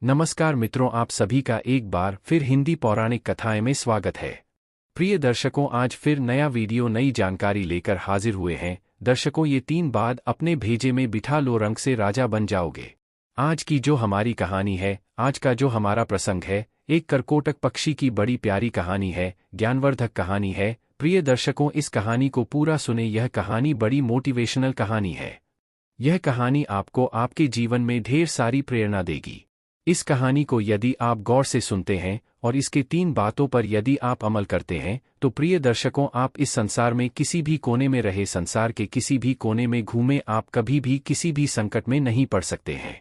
नमस्कार मित्रों, आप सभी का एक बार फिर हिंदी पौराणिक कथाएं में स्वागत है। प्रिय दर्शकों, आज फिर नया वीडियो नई जानकारी लेकर हाजिर हुए हैं। दर्शकों, ये 3 बात अपने भेजे में बिठा लो, रंग से राजा बन जाओगे। आज की जो हमारी कहानी है, आज का जो हमारा प्रसंग है, एक करकोटक पक्षी की बड़ी प्यारी कहानी है, ज्ञानवर्धक कहानी है। प्रिय दर्शकों, इस कहानी को पूरा सुने। यह कहानी बड़ी मोटिवेशनल कहानी है। यह कहानी आपको आपके जीवन में ढेर सारी प्रेरणा देगी। इस कहानी को यदि आप गौर से सुनते हैं और इसके 3 बातों पर यदि आप अमल करते हैं, तो प्रिय दर्शकों, आप इस संसार में किसी भी कोने में रहे, संसार के किसी भी कोने में घूमे, आप कभी भी किसी भी संकट में नहीं पड़ सकते हैं।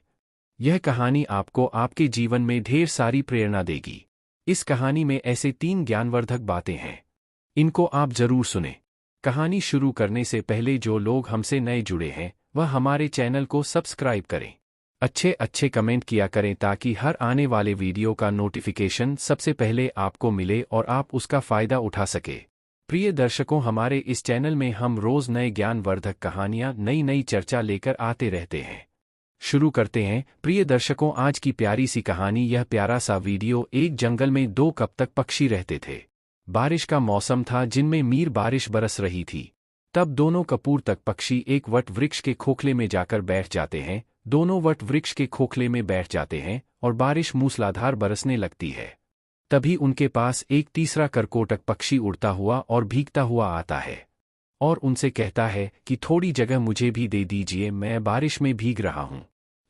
यह कहानी आपको आपके जीवन में ढेर सारी प्रेरणा देगी। इस कहानी में ऐसे 3 ज्ञानवर्धक बातें हैं, इनको आप जरूर सुने। कहानी शुरू करने से पहले जो लोग हमसे नए जुड़े हैं, वह हमारे चैनल को सब्सक्राइब करें, अच्छे अच्छे कमेंट किया करें, ताकि हर आने वाले वीडियो का नोटिफिकेशन सबसे पहले आपको मिले और आप उसका फायदा उठा सके। प्रिय दर्शकों, हमारे इस चैनल में हम रोज नए ज्ञानवर्धक कहानियां, नई नई चर्चा लेकर आते रहते हैं। शुरू करते हैं। प्रिय दर्शकों, आज की प्यारी सी कहानी। यह प्यारा सा वीडियो। एक जंगल में 2 कबतक पक्षी रहते थे। बारिश का मौसम था, जिनमें मीर बारिश बरस रही थी। तब दोनों कपूरतक पक्षी एक वट वृक्ष के खोखले में जाकर बैठ जाते हैं। दोनों वट वृक्ष के खोखले में बैठ जाते हैं और बारिश मूसलाधार बरसने लगती है। तभी उनके पास एक तीसरा करकोटक पक्षी उड़ता हुआ और भीगता हुआ आता है और उनसे कहता है कि थोड़ी जगह मुझे भी दे दीजिए, मैं बारिश में भीग रहा हूं।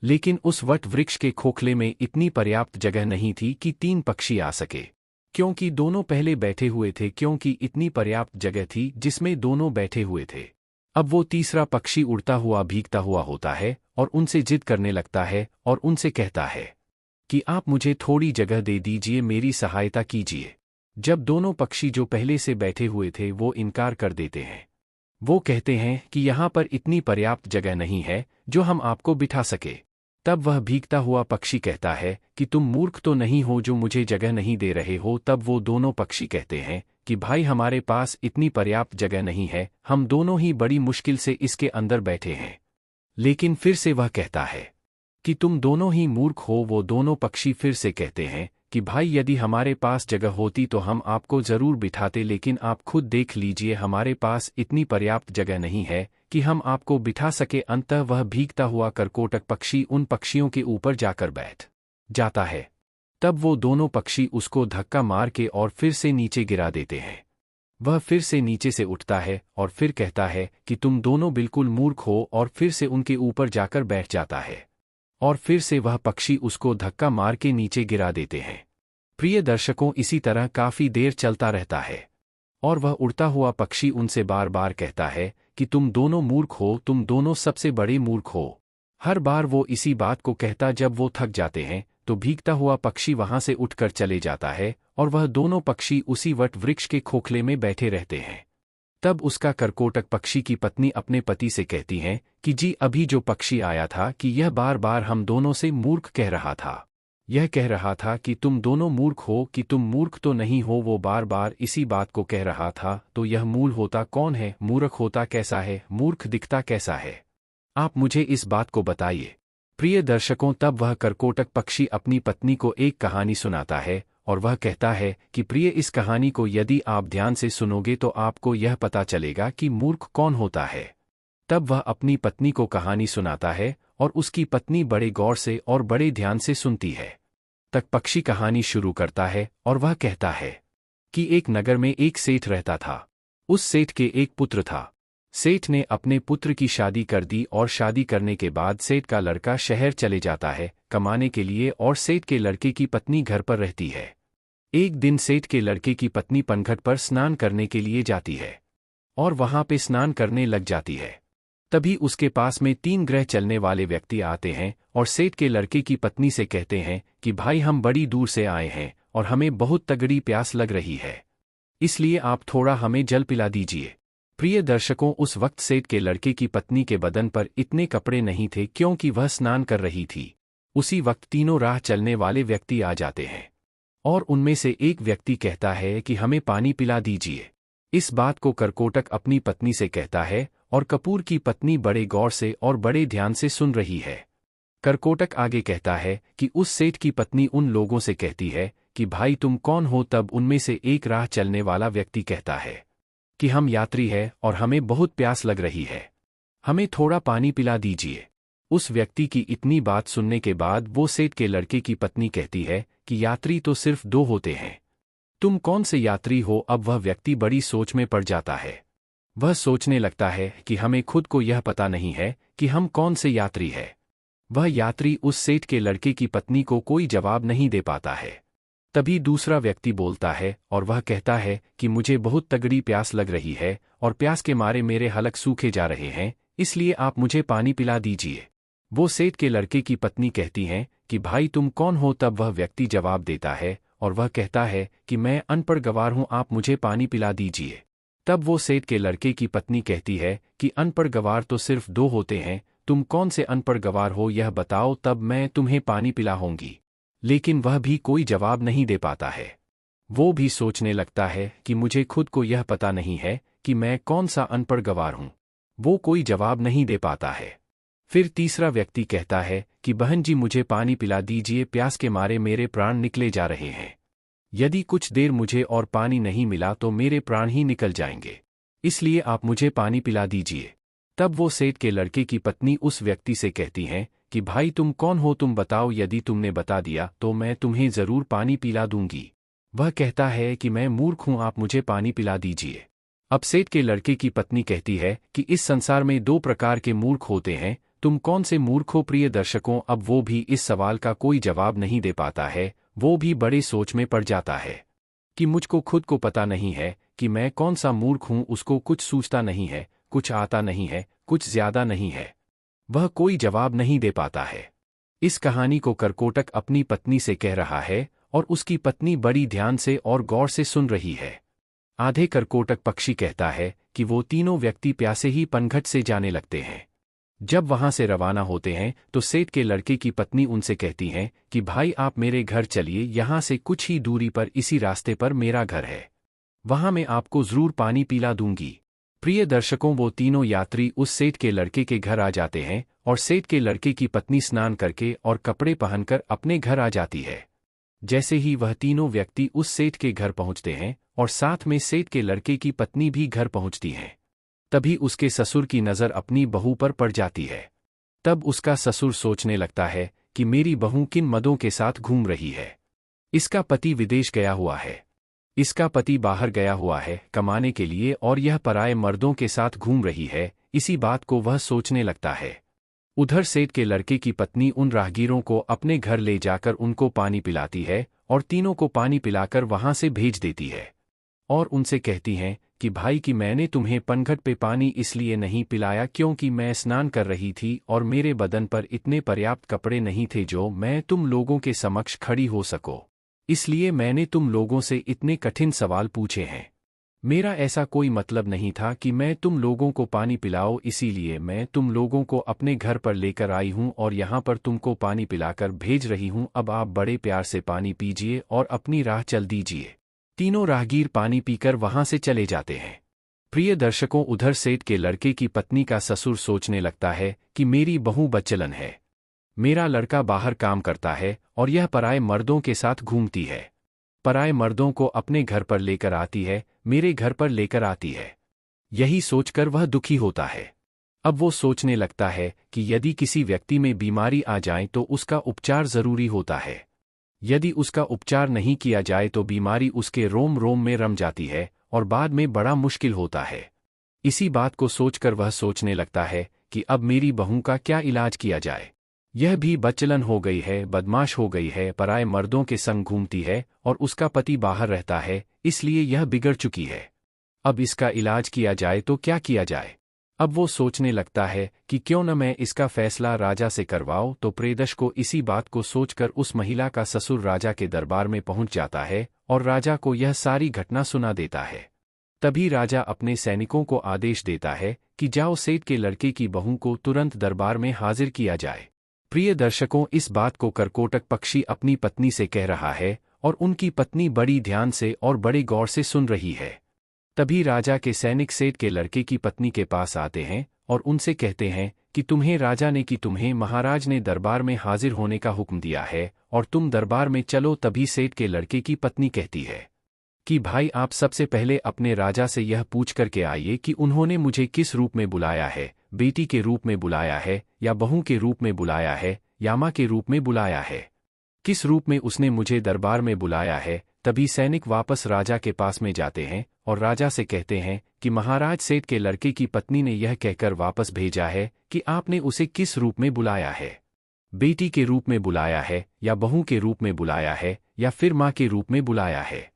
लेकिन उस वट वृक्ष के खोखले में इतनी पर्याप्त जगह नहीं थी कि 3 पक्षी आ सके, क्योंकि दोनों पहले बैठे हुए थे। क्योंकि इतनी पर्याप्त जगह थी जिसमें दोनों बैठे हुए थे, अब वो तीसरा पक्षी उड़ता हुआ भीगता हुआ होता है और उनसे जिद करने लगता है और उनसे कहता है कि आप मुझे थोड़ी जगह दे दीजिए, मेरी सहायता कीजिए। जब दोनों पक्षी जो पहले से बैठे हुए थे वो इनकार कर देते हैं। वो कहते हैं कि यहाँ पर इतनी पर्याप्त जगह नहीं है जो हम आपको बिठा सके। तब वह भीगता हुआ पक्षी कहता है कि तुम मूर्ख तो नहीं हो जो मुझे जगह नहीं दे रहे हो। तब वो दोनों पक्षी कहते हैं कि भाई, हमारे पास इतनी पर्याप्त जगह नहीं है, हम दोनों ही बड़ी मुश्किल से इसके अंदर बैठे हैं। लेकिन फिर से वह कहता है कि तुम दोनों ही मूर्ख हो। वो दोनों पक्षी फिर से कहते हैं कि भाई, यदि हमारे पास जगह होती तो हम आपको जरूर बिठाते, लेकिन आप खुद देख लीजिए, हमारे पास इतनी पर्याप्त जगह नहीं है कि हम आपको बिठा सके। अंततः वह भीगता हुआ करकोटक पक्षी उन पक्षियों के ऊपर जाकर बैठ जाता है। तब वो दोनों पक्षी उसको धक्का मार के और फिर से नीचे गिरा देते हैं। वह फिर से नीचे से उठता है और फिर कहता है कि तुम दोनों बिल्कुल मूर्ख हो, और फिर से उनके ऊपर जाकर बैठ जाता है और फिर से वह पक्षी उसको धक्का मार के नीचे गिरा देते हैं। प्रिय दर्शकों, इसी तरह काफी देर चलता रहता है और वह उड़ता हुआ पक्षी उनसे बार बार कहता है कि तुम दोनों मूर्ख हो, तुम दोनों सबसे बड़े मूर्ख हो। हर बार वो इसी बात को कहता। जब वो थक जाते हैं तो भीगता हुआ पक्षी वहां से उठकर चले जाता है और वह दोनों पक्षी उसी वट वृक्ष के खोखले में बैठे रहते हैं। तब उसका करकोटक पक्षी की पत्नी अपने पति से कहती हैं कि जी, अभी जो पक्षी आया था कि यह बार बार हम दोनों से मूर्ख कह रहा था। यह कह रहा था कि तुम दोनों मूर्ख हो, कि तुम मूर्ख तो नहीं हो। वो बार बार इसी बात को कह रहा था। तो यह मूल होता कौन है? मूर्ख होता कैसा है? मूर्ख दिखता कैसा है? आप मुझे इस बात को बताइए। प्रिय दर्शकों, तब वह करकोटक पक्षी अपनी पत्नी को एक कहानी सुनाता है और वह कहता है कि प्रिय, इस कहानी को यदि आप ध्यान से सुनोगे तो आपको यह पता चलेगा कि मूर्ख कौन होता है। तब वह अपनी पत्नी को कहानी सुनाता है और उसकी पत्नी बड़े गौर से और बड़े ध्यान से सुनती है। तक पक्षी कहानी शुरू करता है और वह कहता है कि एक नगर में एक सेठ रहता था। उस सेठ के एक पुत्र था। सेठ ने अपने पुत्र की शादी कर दी और शादी करने के बाद सेठ का लड़का शहर चले जाता है कमाने के लिए और सेठ के लड़के की पत्नी घर पर रहती है। एक दिन सेठ के लड़के की पत्नी पनघट पर स्नान करने के लिए जाती है और वहां पे स्नान करने लग जाती है। तभी उसके पास में 3 ग्रह चलने वाले व्यक्ति आते हैं और सेठ के लड़के की पत्नी से कहते हैं कि भाई, हम बड़ी दूर से आए हैं और हमें बहुत तगड़ी प्यास लग रही है, इसलिए आप थोड़ा हमें जल पिला दीजिए। प्रिय दर्शकों, उस वक्त सेठ के लड़के की पत्नी के बदन पर इतने कपड़े नहीं थे क्योंकि वह स्नान कर रही थी। उसी वक्त तीनों राह चलने वाले व्यक्ति आ जाते हैं और उनमें से एक व्यक्ति कहता है कि हमें पानी पिला दीजिए। इस बात को करकोटक अपनी पत्नी से कहता है और कपूर की पत्नी बड़े गौर से और बड़े ध्यान से सुन रही है। करकोटक आगे कहता है कि उस सेठ की पत्नी उन लोगों से कहती है कि भाई तुम कौन हो। तब उनमें से एक राह चलने वाला व्यक्ति कहता है कि हम यात्री हैं और हमें बहुत प्यास लग रही है, हमें थोड़ा पानी पिला दीजिए। उस व्यक्ति की इतनी बात सुनने के बाद वो सेठ के लड़के की पत्नी कहती है कि यात्री तो सिर्फ 2 होते हैं, तुम कौन से यात्री हो। अब वह व्यक्ति बड़ी सोच में पड़ जाता है। वह सोचने लगता है कि हमें खुद को यह पता नहीं है कि हम कौन से यात्री है। वह यात्री उस सेठ के लड़के की पत्नी को कोई जवाब नहीं दे पाता है। तभी दूसरा व्यक्ति बोलता है और वह कहता है कि मुझे बहुत तगड़ी प्यास लग रही है और प्यास के मारे मेरे हलक सूखे जा रहे हैं, इसलिए आप मुझे पानी पिला दीजिए। वो सेठ के लड़के की पत्नी कहती हैं कि भाई तुम कौन हो। तब वह व्यक्ति जवाब देता है और वह कहता है कि मैं अनपढ़ गवार हूं, आप मुझे पानी पिला दीजिए। तब वो सेठ के लड़के की पत्नी कहती है कि अनपढ़ गवार तो सिर्फ 2 होते हैं, तुम कौन से अनपढ़ गवार हो यह बताओ, तब मैं तुम्हें पानी पिलाऊंगी। लेकिन वह भी कोई जवाब नहीं दे पाता है। वो भी सोचने लगता है कि मुझे खुद को यह पता नहीं है कि मैं कौन सा अनपढ़ गवार हूं। वो कोई जवाब नहीं दे पाता है। फिर तीसरा व्यक्ति कहता है कि बहन जी मुझे पानी पिला दीजिए, प्यास के मारे मेरे प्राण निकले जा रहे हैं। यदि कुछ देर मुझे और पानी नहीं मिला तो मेरे प्राण ही निकल जाएंगे, इसलिए आप मुझे पानी पिला दीजिए। तब वो सेठ के लड़के की पत्नी उस व्यक्ति से कहती हैं कि भाई तुम कौन हो, तुम बताओ, यदि तुमने बता दिया तो मैं तुम्हें जरूर पानी पिला दूंगी। वह कहता है कि मैं मूर्ख हूं, आप मुझे पानी पिला दीजिए। अब सेठ के लड़के की पत्नी कहती है कि इस संसार में 2 प्रकार के मूर्ख होते हैं, तुम कौन से मूर्ख हो। प्रिय दर्शकों, अब वो भी इस सवाल का कोई जवाब नहीं दे पाता है। वो भी बड़े सोच में पड़ जाता है कि मुझको खुद को पता नहीं है कि मैं कौन सा मूर्ख हूं। उसको कुछ सूझता नहीं है, कुछ आता नहीं है, कुछ ज्यादा नहीं है। वह कोई जवाब नहीं दे पाता है। इस कहानी को करकोटक अपनी पत्नी से कह रहा है और उसकी पत्नी बड़ी ध्यान से और गौर से सुन रही है। आधे करकोटक पक्षी कहता है कि वो तीनों व्यक्ति प्यासे ही पनघट से जाने लगते हैं। जब वहां से रवाना होते हैं तो सेठ के लड़के की पत्नी उनसे कहती हैं कि भाई आप मेरे घर चलिए, यहां से कुछ ही दूरी पर इसी रास्ते पर मेरा घर है, वहां मैं आपको जरूर पानी पिला दूंगी। प्रिय दर्शकों, वो तीनों यात्री उस सेठ के लड़के के घर आ जाते हैं और सेठ के लड़के की पत्नी स्नान करके और कपड़े पहनकर अपने घर आ जाती है। जैसे ही वह तीनों व्यक्ति उस सेठ के घर पहुंचते हैं और साथ में सेठ के लड़के की पत्नी भी घर पहुंचती हैं, तभी उसके ससुर की नज़र अपनी बहू पर पड़ जाती है। तब उसका ससुर सोचने लगता है कि मेरी बहू किन मदों के साथ घूम रही है। इसका पति विदेश गया हुआ है, इसका पति बाहर गया हुआ है कमाने के लिए और यह पराये मर्दों के साथ घूम रही है। इसी बात को वह सोचने लगता है। उधर सेठ के लड़के की पत्नी उन राहगीरों को अपने घर ले जाकर उनको पानी पिलाती है और तीनों को पानी पिलाकर वहां से भेज देती है और उनसे कहती हैं कि भाई कि मैंने तुम्हें पनघट पे पानी इसलिए नहीं पिलाया क्योंकि मैं स्नान कर रही थी और मेरे बदन पर इतने पर्याप्त कपड़े नहीं थे जो मैं तुम लोगों के समक्ष खड़ी हो सको, इसलिए मैंने तुम लोगों से इतने कठिन सवाल पूछे हैं। मेरा ऐसा कोई मतलब नहीं था कि मैं तुम लोगों को पानी पिलाओ, इसीलिए मैं तुम लोगों को अपने घर पर लेकर आई हूं और यहां पर तुमको पानी पिलाकर भेज रही हूं। अब आप बड़े प्यार से पानी पीजिए और अपनी राह चल दीजिए। तीनों राहगीर पानी पीकर वहां से चले जाते हैं। प्रिय दर्शकों, उधर सेठ के लड़के की पत्नी का ससुर सोचने लगता है कि मेरी बहू बच्चलन है, मेरा लड़का बाहर काम करता है और यह पराये मर्दों के साथ घूमती है, पराये मर्दों को अपने घर पर लेकर आती है, मेरे घर पर लेकर आती है। यही सोचकर वह दुखी होता है। अब वो सोचने लगता है कि यदि किसी व्यक्ति में बीमारी आ जाए तो उसका उपचार जरूरी होता है। यदि उसका उपचार नहीं किया जाए तो बीमारी उसके रोम रोम में रम जाती है और बाद में बड़ा मुश्किल होता है। इसी बात को सोचकर वह सोचने लगता है कि अब मेरी बहू का क्या इलाज किया जाए। यह भी बच्चलन हो गई है, बदमाश हो गई है, पराये मर्दों के संग घूमती है और उसका पति बाहर रहता है, इसलिए यह बिगड़ चुकी है। अब इसका इलाज किया जाए तो क्या किया जाए। अब वो सोचने लगता है कि क्यों न मैं इसका फैसला राजा से करवाऊं। तो प्रेदश को इसी बात को सोचकर उस महिला का ससुर राजा के दरबार में पहुंच जाता है और राजा को यह सारी घटना सुना देता है। तभी राजा अपने सैनिकों को आदेश देता है कि जाओ सेठ के लड़के की बहू को तुरंत दरबार में हाजिर किया जाए। प्रिय दर्शकों, इस बात को करकोटक पक्षी अपनी पत्नी से कह रहा है और उनकी पत्नी बड़ी ध्यान से और बड़े गौर से सुन रही है। तभी राजा के सैनिक सेठ के लड़के की पत्नी के पास आते हैं और उनसे कहते हैं कि तुम्हें राजा ने कि तुम्हें महाराज ने दरबार में हाजिर होने का हुक्म दिया है और तुम दरबार में चलो। तभी सेठ के लड़के की पत्नी कहती है कि भाई आप सबसे पहले अपने राजा से यह पूछ करके आइए कि उन्होंने मुझे किस रूप में बुलाया है, बेटी के रूप में बुलाया है या बहू के रूप में बुलाया है या माँ के रूप में बुलाया है, किस रूप में उसने मुझे दरबार में बुलाया है। तभी सैनिक वापस राजा के पास में जाते हैं और राजा से कहते हैं कि महाराज सेठ के लड़के की पत्नी ने यह कहकर वापस भेजा है कि आपने उसे किस रूप में बुलाया है, बेटी के रूप में बुलाया है या बहू के रूप में बुलाया है या फिर माँ के रूप में बुलाया है।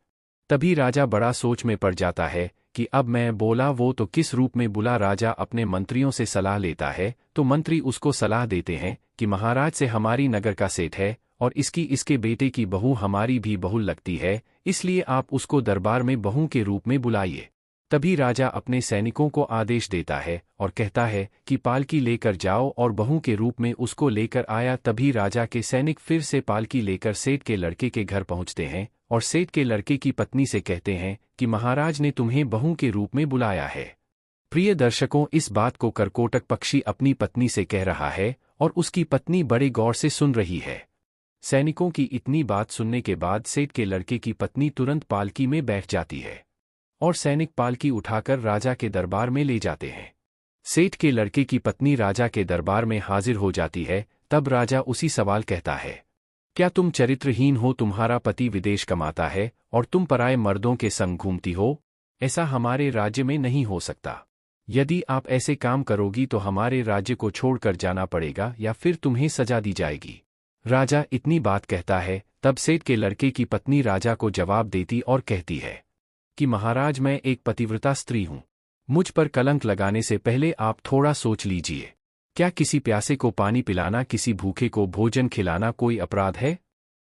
तभी राजा बड़ा सोच में पड़ जाता है कि अब मैं बोला वो तो किस रूप में बुला। राजा अपने मंत्रियों से सलाह लेता है तो मंत्री उसको सलाह देते हैं कि महाराज से हमारी नगर का सेठ है और इसके बेटे की बहू हमारी भी बहू लगती है, इसलिए आप उसको दरबार में बहू के रूप में बुलाइए। तभी राजा अपने सैनिकों को आदेश देता है और कहता है कि पालकी लेकर जाओ और बहू के रूप में उसको लेकर आया। तभी राजा के सैनिक फिर से पालकी लेकर सेठ के लड़के के घर पहुंचते हैं और सेठ के लड़के की पत्नी से कहते हैं कि महाराज ने तुम्हें बहू के रूप में बुलाया है। प्रिय दर्शकों, इस बात को करकोटक पक्षी अपनी पत्नी से कह रहा है और उसकी पत्नी बड़े गौर से सुन रही है। सैनिकों की इतनी बात सुनने के बाद सेठ के लड़के की पत्नी तुरंत पालकी में बैठ जाती है और सैनिक पालकी उठाकर राजा के दरबार में ले जाते हैं। सेठ के लड़के की पत्नी राजा के दरबार में हाजिर हो जाती है। तब राजा उसी सवाल कहता है, क्या तुम चरित्रहीन हो? तुम्हारा पति विदेश कमाता है और तुम पराए मर्दों के संग घूमती हो? ऐसा हमारे राज्य में नहीं हो सकता। यदि आप ऐसे काम करोगी तो हमारे राज्य को छोड़कर जाना पड़ेगा या फिर तुम्हें सजा दी जाएगी। राजा इतनी बात कहता है तब सेठ के लड़के की पत्नी राजा को जवाब देती और कहती है कि महाराज मैं एक पतिव्रता स्त्री हूँ, मुझ पर कलंक लगाने से पहले आप थोड़ा सोच लीजिए। क्या किसी प्यासे को पानी पिलाना, किसी भूखे को भोजन खिलाना कोई अपराध है?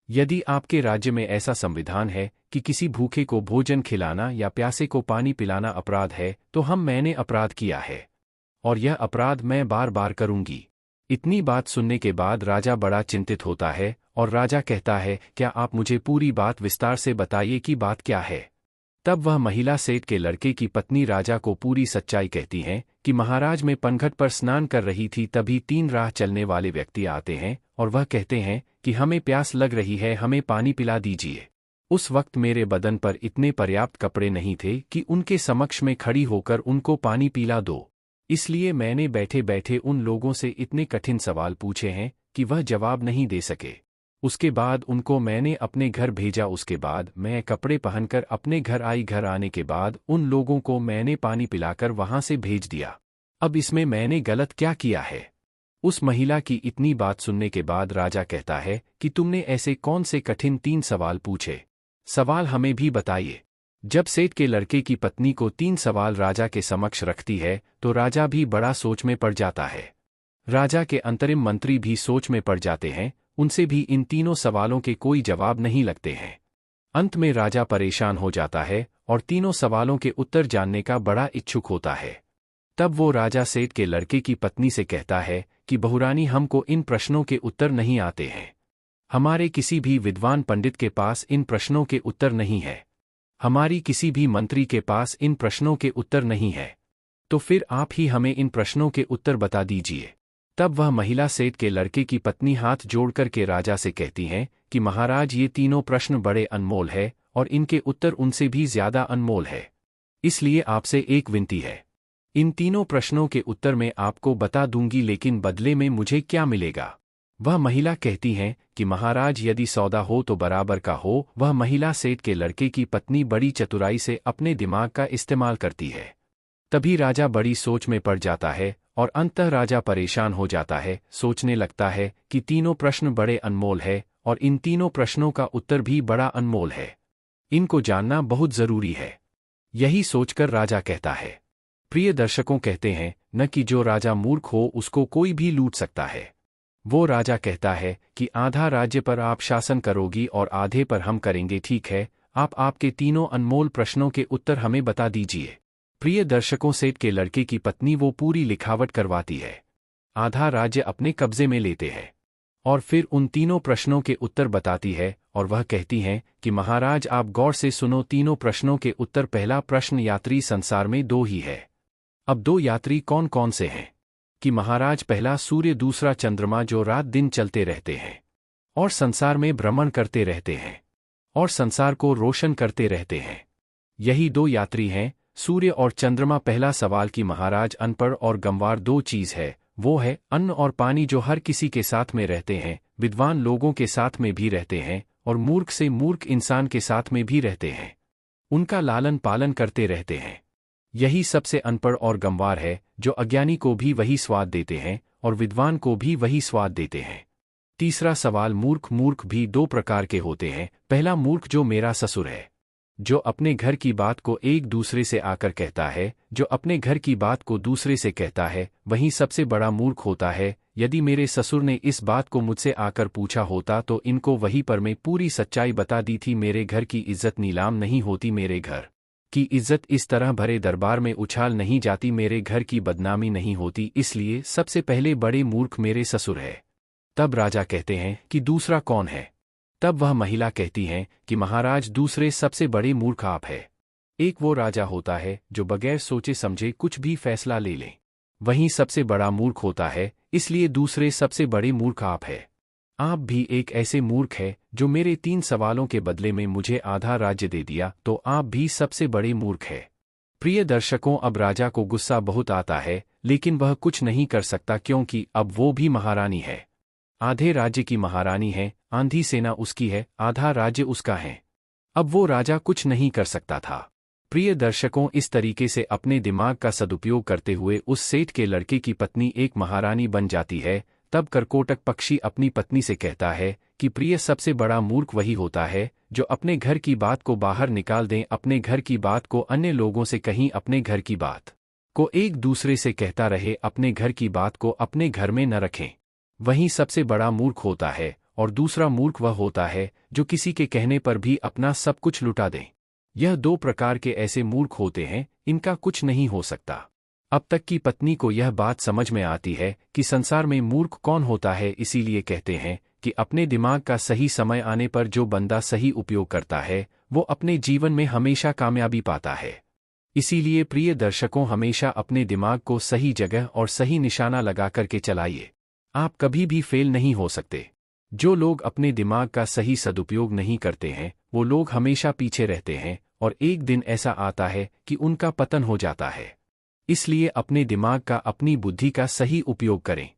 यदि आपके राज्य में ऐसा संविधान है कि किसी भूखे को भोजन खिलाना या प्यासे को पानी पिलाना अपराध है तो मैंने अपराध किया है और यह अपराध मैं बार बार करूंगी। इतनी बात सुनने के बाद राजा बड़ा चिंतित होता है और राजा कहता है, क्या आप मुझे पूरी बात विस्तार से बताइए कि बात क्या है। तब वह महिला सेठ के लड़के की पत्नी राजा को पूरी सच्चाई कहती हैं कि महाराज मैं पनघट पर स्नान कर रही थी, तभी 3 राह चलने वाले व्यक्ति आते हैं और वह कहते हैं कि हमें प्यास लग रही है, हमें पानी पिला दीजिए। उस वक्त मेरे बदन पर इतने पर्याप्त कपड़े नहीं थे कि उनके समक्ष में खड़ी होकर उनको पानी पिला दो, इसलिए मैंने बैठे बैठे उन लोगों से इतने कठिन सवाल पूछे हैं कि वह जवाब नहीं दे सके। उसके बाद उनको मैंने अपने घर भेजा। उसके बाद मैं कपड़े पहनकर अपने घर आई। घर आने के बाद उन लोगों को मैंने पानी पिलाकर वहां से भेज दिया। अब इसमें मैंने गलत क्या किया है? उस महिला की इतनी बात सुनने के बाद राजा कहता है कि तुमने ऐसे कौन से कठिन 3 सवाल पूछे? सवाल हमें भी बताइए। जब सेठ के लड़के की पत्नी को 3 सवाल राजा के समक्ष रखती है तो राजा भी बड़ा सोच में पड़ जाता है। राजा के अंतरिम मंत्री भी सोच में पड़ जाते हैं, उनसे भी इन तीनों सवालों के कोई जवाब नहीं लगते हैं। अंत में राजा परेशान हो जाता है और तीनों सवालों के उत्तर जानने का बड़ा इच्छुक होता है। तब वो राजा सेठ के लड़के की पत्नी से कहता है कि बहुरानी, हमको इन प्रश्नों के उत्तर नहीं आते हैं। हमारे किसी भी विद्वान पंडित के पास इन प्रश्नों के उत्तर नहीं है। हमारी किसी भी मंत्री के पास इन प्रश्नों के उत्तर नहीं है। तो फिर आप ही हमें इन प्रश्नों के उत्तर बता दीजिए। तब वह महिला सेठ के लड़के की पत्नी हाथ जोड़कर के राजा से कहती हैं कि महाराज ये तीनों प्रश्न बड़े अनमोल है और इनके उत्तर उनसे भी ज्यादा अनमोल है, इसलिए आपसे एक विनती है। इन तीनों प्रश्नों के उत्तर मैं आपको बता दूंगी, लेकिन बदले में मुझे क्या मिलेगा? वह महिला कहती हैं कि महाराज यदि सौदा हो तो बराबर का हो। वह महिला सेठ के लड़के की पत्नी बड़ी चतुराई से अपने दिमाग का इस्तेमाल करती है। तभी राजा बड़ी सोच में पड़ जाता है और अंततः राजा परेशान हो जाता है। सोचने लगता है कि तीनों प्रश्न बड़े अनमोल है और इन तीनों प्रश्नों का उत्तर भी बड़ा अनमोल है, इनको जानना बहुत जरूरी है। यही सोचकर राजा कहता है। प्रिय दर्शकों, कहते हैं न कि जो राजा मूर्ख हो उसको कोई भी लूट सकता है। वो राजा कहता है कि आधा राज्य पर आप शासन करोगी और आधे पर हम करेंगे। ठीक है, आप आपके तीनों अनमोल प्रश्नों के उत्तर हमें बता दीजिए। प्रिय दर्शकों, सेठ के लड़के की पत्नी वो पूरी लिखावट करवाती है, आधा राज्य अपने कब्जे में लेते हैं और फिर उन तीनों प्रश्नों के उत्तर बताती है और वह कहती हैं कि महाराज आप गौर से सुनो तीनों प्रश्नों के उत्तर। पहला प्रश्न, यात्री संसार में 2 ही है। अब 2 यात्री कौन कौन से हैं? कि महाराज पहला सूर्य दूसरा चंद्रमा जो रात दिन चलते रहते हैं और संसार में भ्रमण करते रहते हैं और संसार को रोशन करते रहते हैं। यही दो यात्री हैं, सूर्य और चंद्रमा। पहला सवाल कि महाराज अनपढ़ और गंवार दो चीज है, वो है अन्न और पानी जो हर किसी के साथ में रहते हैं, विद्वान लोगों के साथ में भी रहते हैं और मूर्ख से मूर्ख इंसान के साथ में भी रहते हैं, उनका लालन पालन करते रहते हैं। यही सबसे अनपढ़ और गंवार है जो अज्ञानी को भी वही स्वाद देते हैं और विद्वान को भी वही स्वाद देते हैं। तीसरा सवाल मूर्ख। मूर्ख भी दो प्रकार के होते हैं। पहला मूर्ख जो मेरा ससुर है, जो अपने घर की बात को एक दूसरे से आकर कहता है, जो अपने घर की बात को दूसरे से कहता है, वही सबसे बड़ा मूर्ख होता है। यदि मेरे ससुर ने इस बात को मुझसे आकर पूछा होता तो इनको वहीं पर मैं पूरी सच्चाई बता दी थी। मेरे घर की इज्जत नीलाम नहीं होती, मेरे घर की इज्जत इस तरह भरे दरबार में उछाल नहीं जाती, मेरे घर की बदनामी नहीं होती। इसलिए सबसे पहले बड़े मूर्ख मेरे ससुर है। तब राजा कहते हैं कि दूसरा कौन है? तब वह महिला कहती हैं कि महाराज दूसरे सबसे बड़े मूर्ख आप है। एक वो राजा होता है जो बगैर सोचे समझे कुछ भी फैसला ले ले, वहीं सबसे बड़ा मूर्ख होता है, इसलिए दूसरे सबसे बड़े मूर्ख आप है। आप भी एक ऐसे मूर्ख है जो मेरे 3 सवालों के बदले में मुझे आधा राज्य दे दिया, तो आप भी सबसे बड़े मूर्ख है। प्रिय दर्शकों, अब राजा को गुस्सा बहुत आता है, लेकिन वह कुछ नहीं कर सकता क्योंकि अब वो भी महारानी है। आधे राज्य की महारानी है, आंधी सेना उसकी है, आधा राज्य उसका है। अब वो राजा कुछ नहीं कर सकता था। प्रिय दर्शकों, इस तरीके से अपने दिमाग का सदुपयोग करते हुए उस सेठ के लड़के की पत्नी एक महारानी बन जाती है। तब करकोटक पक्षी अपनी पत्नी से कहता है कि प्रिय, सबसे बड़ा मूर्ख वही होता है जो अपने घर की बात को बाहर निकाल दें, अपने घर की बात को अन्य लोगों से कहीं, अपने घर की बात को एक दूसरे से कहता रहे, अपने घर की बात को अपने घर में न रखें। वही सबसे बड़ा मूर्ख होता है। और दूसरा मूर्ख वह होता है जो किसी के कहने पर भी अपना सब कुछ लुटा दे। यह 2 प्रकार के ऐसे मूर्ख होते हैं, इनका कुछ नहीं हो सकता। अब तक की पत्नी को यह बात समझ में आती है कि संसार में मूर्ख कौन होता है, इसीलिए कहते हैं कि अपने दिमाग का सही समय आने पर जो बंदा सही उपयोग करता है वो अपने जीवन में हमेशा कामयाबी पाता है। इसीलिए प्रिय दर्शकों, हमेशा अपने दिमाग को सही जगह और सही निशाना लगा करके चलाइए, आप कभी भी फेल नहीं हो सकते। जो लोग अपने दिमाग का सही सदुपयोग नहीं करते हैं वो लोग हमेशा पीछे रहते हैं और एक दिन ऐसा आता है कि उनका पतन हो जाता है। इसलिए अपने दिमाग का, अपनी बुद्धि का सही उपयोग करें।